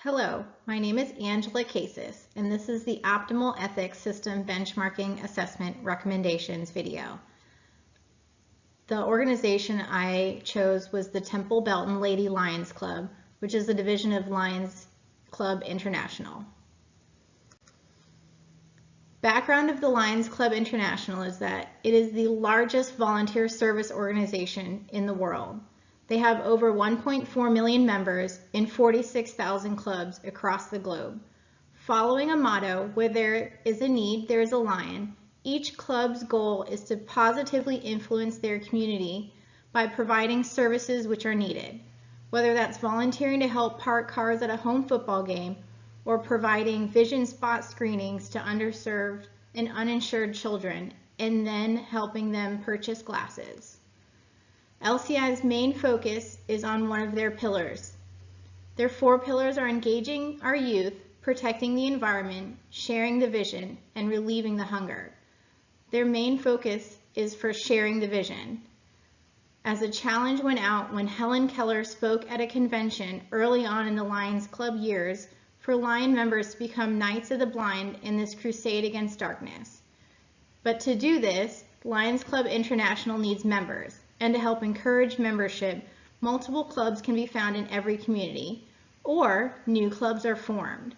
Hello, my name is Angela Casis, and this is the Optimal Ethics System Benchmarking Assessment Recommendations video. The organization I chose was the Temple Belton Lady Lions Club, which is a division of Lions Club International. Background of the Lions Club International is that it is the largest volunteer service organization in the world. They have over 1.4 million members in 46,000 clubs across the globe. Following a motto, where there is a need, there is a lion, each club's goal is to positively influence their community by providing services which are needed, whether that's volunteering to help park cars at a home football game or providing vision spot screenings to underserved and uninsured children and then helping them purchase glasses. LCI's main focus is on one of their pillars. Their 4 pillars are engaging our youth, protecting the environment, sharing the vision, and relieving the hunger. Their main focus is for sharing the vision. As a challenge went out when Helen Keller spoke at a convention early on in the Lions Club years for Lion members to become Knights of the Blind in this crusade against darkness. But to do this, Lions Club International needs members. And to help encourage membership, multiple clubs can be found in every community, or new clubs are formed.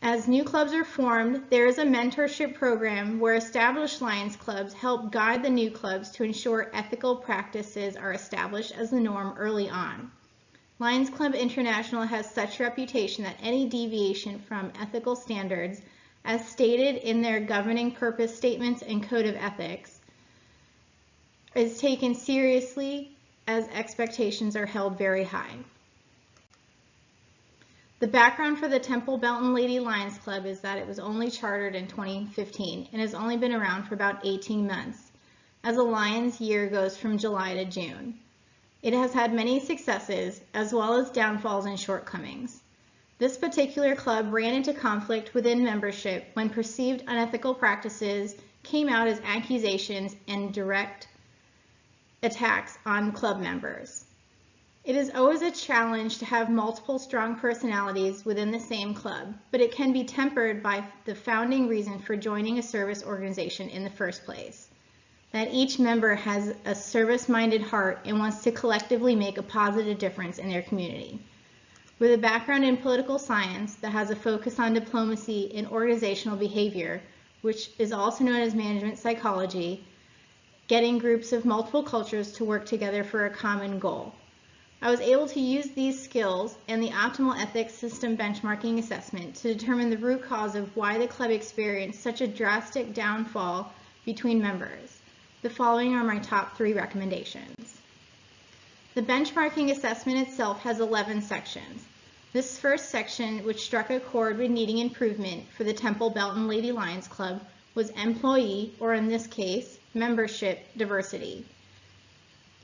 As new clubs are formed, there is a mentorship program where established Lions clubs help guide the new clubs to ensure ethical practices are established as the norm early on. Lions Club International has such a reputation that any deviation from ethical standards, as stated in their governing purpose statements and code of ethics, is taken seriously as expectations are held very high. The background for the Temple Belton Lady Lions Club is that it was only chartered in 2015 and has only been around for about 18 months, as a Lions year goes from July to June. It has had many successes as well as downfalls and shortcomings. This particular club ran into conflict within membership when perceived unethical practices came out as accusations and direct attacks on club members. It is always a challenge to have multiple strong personalities within the same club, but it can be tempered by the founding reason for joining a service organization in the first place, that each member has a service-minded heart and wants to collectively make a positive difference in their community. With a background in political science that has a focus on diplomacy and organizational behavior, which is also known as management psychology, getting groups of multiple cultures to work together for a common goal. I was able to use these skills and the Optimal Ethics System Benchmarking Assessment to determine the root cause of why the club experienced such a drastic downfall between members. The following are my top 3 recommendations. The benchmarking assessment itself has 11 sections. This first section, which struck a chord with needing improvement for the Temple Belton Lady Lions Club, was employee, or in this case, membership diversity.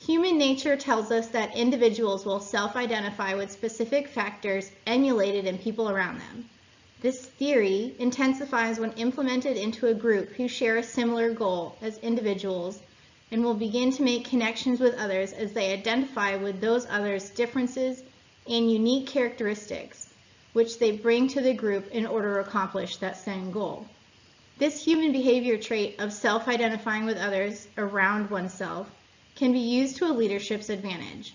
Human nature tells us that individuals will self-identify with specific factors emulated in people around them. This theory intensifies when implemented into a group who share a similar goal as individuals and will begin to make connections with others as they identify with those others' differences and unique characteristics, which they bring to the group in order to accomplish that same goal. This human behavior trait of self-identifying with others around oneself can be used to a leadership's advantage.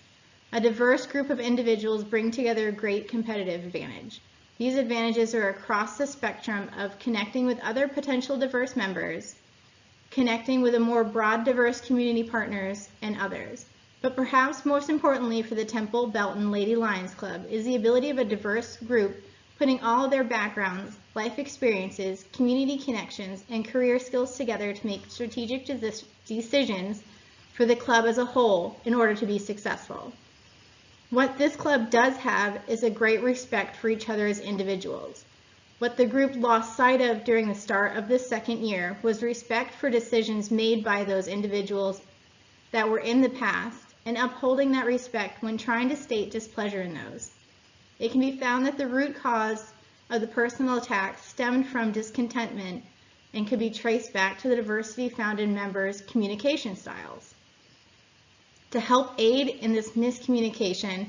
A diverse group of individuals bring together a great competitive advantage. These advantages are across the spectrum of connecting with other potential diverse members, connecting with a more broad diverse community partners, and others. But perhaps most importantly for the Temple Belton Lady Lions Club is the ability of a diverse group putting all of their backgrounds, life experiences, community connections, and career skills together to make strategic decisions for the club as a whole in order to be successful. What this club does have is a great respect for each other as individuals. What the group lost sight of during the start of this second year was respect for decisions made by those individuals that were in the past and upholding that respect when trying to state displeasure in those. It can be found that the root cause of the personal attacks stemmed from discontentment and could be traced back to the diversity found in members' communication styles. To help aid in this miscommunication,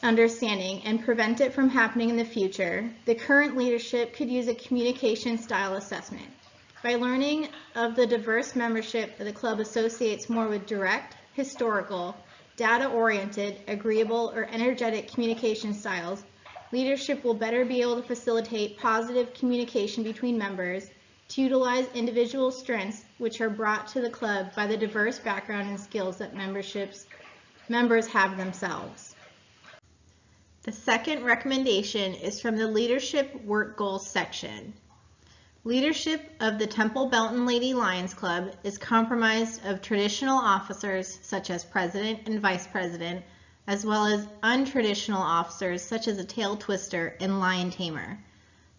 understanding and prevent it from happening in the future, the current leadership could use a communication style assessment. By learning of the diverse membership, the club associates more with direct, historical, data-oriented, agreeable, or energetic communication styles. Leadership will better be able to facilitate positive communication between members, to utilize individual strengths which are brought to the club by the diverse background and skills that members have themselves. The second recommendation is from the Leadership Work Goals section. Leadership of the Temple Belton Lady Lions Club is comprised of traditional officers such as president and vice president, as well as untraditional officers such as a tail twister and lion tamer.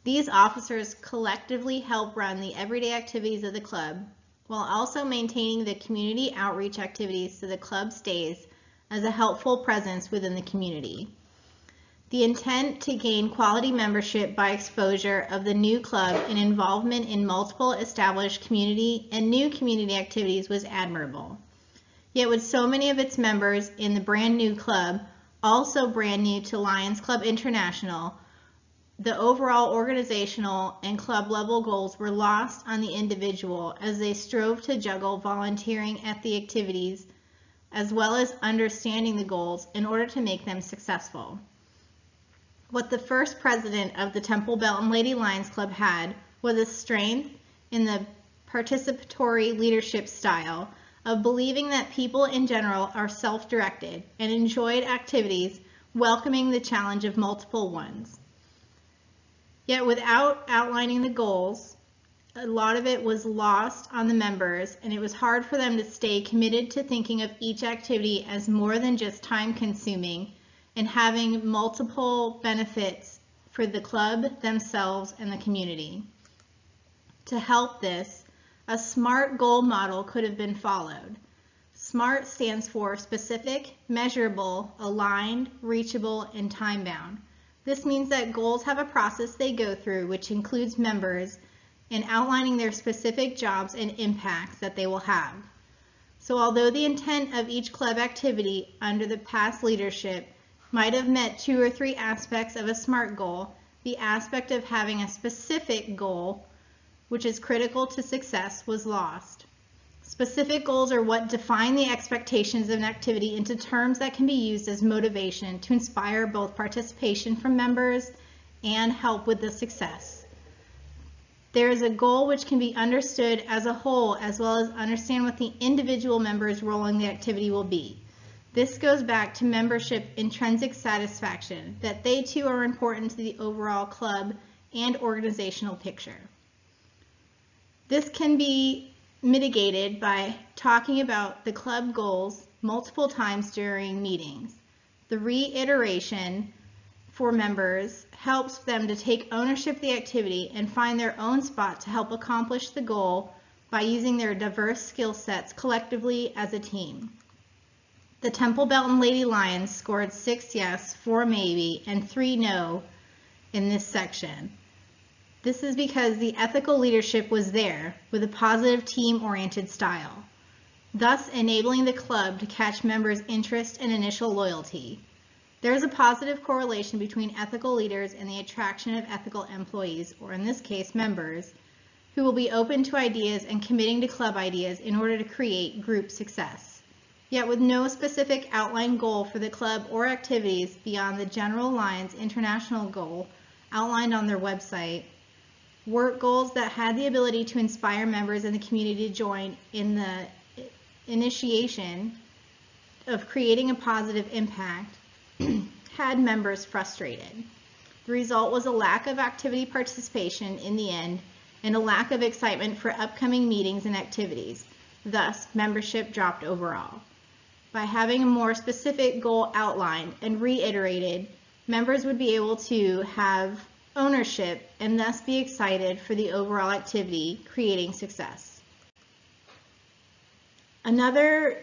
These officers collectively help run the everyday activities of the club, while also maintaining the community outreach activities so the club stays as a helpful presence within the community. The intent to gain quality membership by exposure of the new club and involvement in multiple established community and new community activities was admirable. Yet with so many of its members in the brand new club, also brand new to Lions Club International, the overall organizational and club level goals were lost on the individual as they strove to juggle volunteering at the activities as well as understanding the goals in order to make them successful. What the first president of the Temple Belton Lady Lions Club had was a strength in the participatory leadership style of believing that people in general are self-directed and enjoyed activities welcoming the challenge of multiple ones. Yet without outlining the goals, a lot of it was lost on the members, and it was hard for them to stay committed to thinking of each activity as more than just time-consuming and having multiple benefits for the club, themselves, and the community. To help this, a SMART goal model could have been followed. SMART stands for specific, measurable, aligned, reachable, and time-bound. This means that goals have a process they go through which includes members in outlining their specific jobs and impacts that they will have. So although the intent of each club activity under the past leadership might have met 2 or 3 aspects of a SMART goal, the aspect of having a specific goal, which is critical to success, was lost. Specific goals are what define the expectations of an activity into terms that can be used as motivation to inspire both participation from members and help with the success. There is a goal which can be understood as a whole as well as understand what the individual member's role in the activity will be. This goes back to membership intrinsic satisfaction, that they too are important to the overall club and organizational picture. This can be mitigated by talking about the club goals multiple times during meetings. The reiteration for members helps them to take ownership of the activity and find their own spot to help accomplish the goal by using their diverse skill sets collectively as a team. The Temple Belton Lady Lions scored 6 yes, 4 maybe, and 3 no in this section. This is because the ethical leadership was there with a positive team-oriented style, thus enabling the club to catch members' interest and initial loyalty. There is a positive correlation between ethical leaders and the attraction of ethical employees, or in this case, members, who will be open to ideas and committing to club ideas in order to create group success. Yet with no specific outlined goal for the club or activities beyond the general Lions International goal outlined on their website, work goals that had the ability to inspire members in the community to join in the initiation of creating a positive impact had members frustrated. The result was a lack of activity participation in the end and a lack of excitement for upcoming meetings and activities. Thus, membership dropped overall. By having a more specific goal outlined and reiterated, members would be able to have ownership and thus be excited for the overall activity, creating success. Another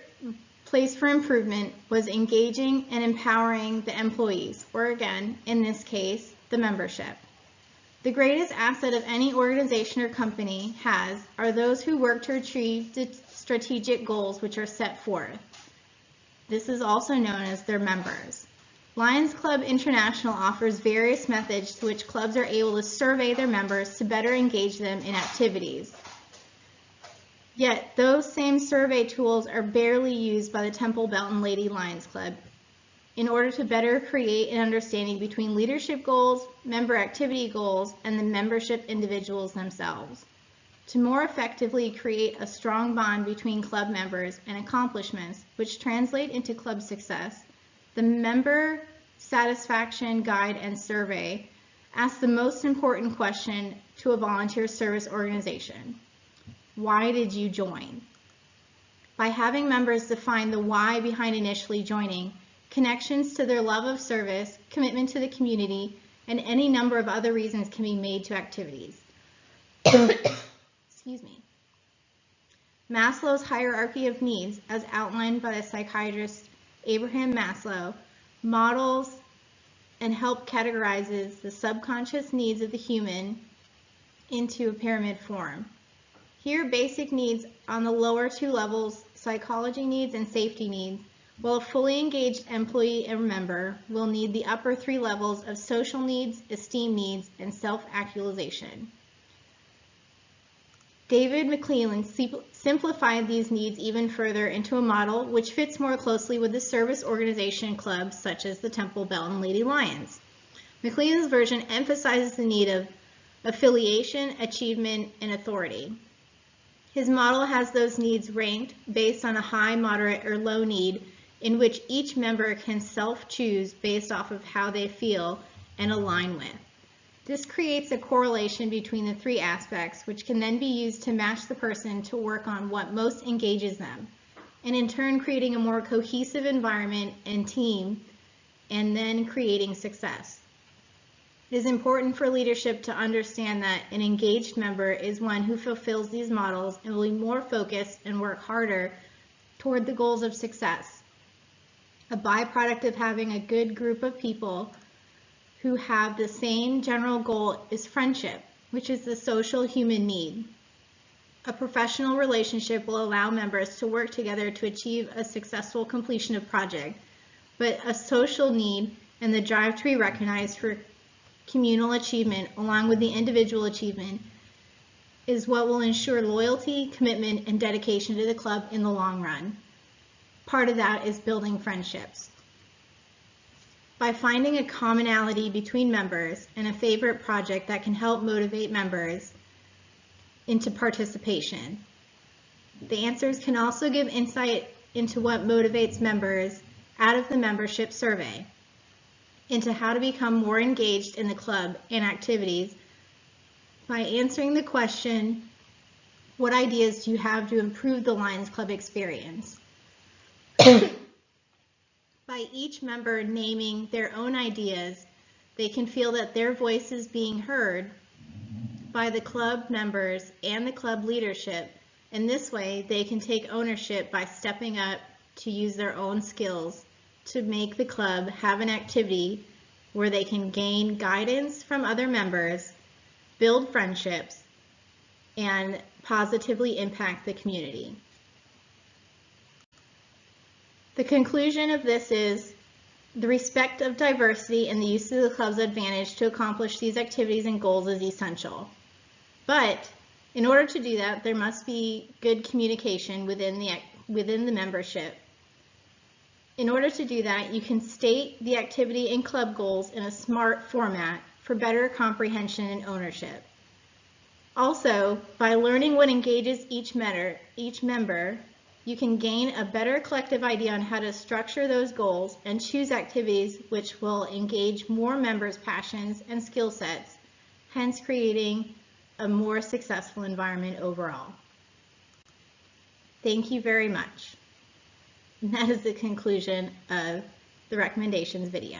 place for improvement was engaging and empowering the employees, or again, in this case, the membership. The greatest asset of any organization or company has are those who work to achieve the strategic goals which are set forth. This is also known as their members. Lions Club International offers various methods to which clubs are able to survey their members to better engage them in activities. Yet, those same survey tools are barely used by the Temple Belton Lady Lions Club in order to better create an understanding between leadership goals, member activity goals, and the membership individuals themselves. To more effectively create a strong bond between club members and accomplishments which translate into club success, the Member Satisfaction Guide and Survey asks the most important question to a volunteer service organization. Why did you join? By having members define the why behind initially joining, connections to their love of service, commitment to the community, and any number of other reasons can be made to activities. Excuse me. Maslow's hierarchy of needs, as outlined by the psychiatrist Abraham Maslow, models and help categorizes the subconscious needs of the human into a pyramid form. Here, basic needs on the lower two levels, psychology needs and safety needs, while a fully engaged employee and member will need the upper three levels of social needs, esteem needs, and self-actualization. David McClelland simplified these needs even further into a model which fits more closely with the service organization clubs such as the Temple Belton Lady Lions. McClelland's version emphasizes the need of affiliation, achievement, and authority. His model has those needs ranked based on a high, moderate, or low need in which each member can self-choose based off of how they feel and align with. This creates a correlation between the three aspects, which can then be used to match the person to work on what most engages them, and in turn creating a more cohesive environment and team, and then creating success. It is important for leadership to understand that an engaged member is one who fulfills these models and will be more focused and work harder toward the goals of success. A byproduct of having a good group of people who have the same general goal is friendship, which is the social human need. A professional relationship will allow members to work together to achieve a successful completion of project, but a social need and the drive to be recognized for communal achievement along with the individual achievement is what will ensure loyalty, commitment, and dedication to the club in the long run. Part of that is building friendships. By finding a commonality between members and a favorite project that can help motivate members into participation. The answers can also give insight into what motivates members out of the membership survey, into how to become more engaged in the club and activities by answering the question, what ideas do you have to improve the Lions Club experience? By each member naming their own ideas, they can feel that their voice is being heard by the club members and the club leadership. In this way, they can take ownership by stepping up to use their own skills to make the club have an activity where they can gain guidance from other members, build friendships, and positively impact the community. The conclusion of this is the respect of diversity and the use of the club's advantage to accomplish these activities and goals is essential. But in order to do that, there must be good communication within the membership. In order to do that, you can state the activity and club goals in a smart format for better comprehension and ownership. Also, by learning what engages each member, you can gain a better collective idea on how to structure those goals and choose activities which will engage more members' passions and skill sets, hence creating a more successful environment overall. Thank you very much. And that is the conclusion of the recommendations video.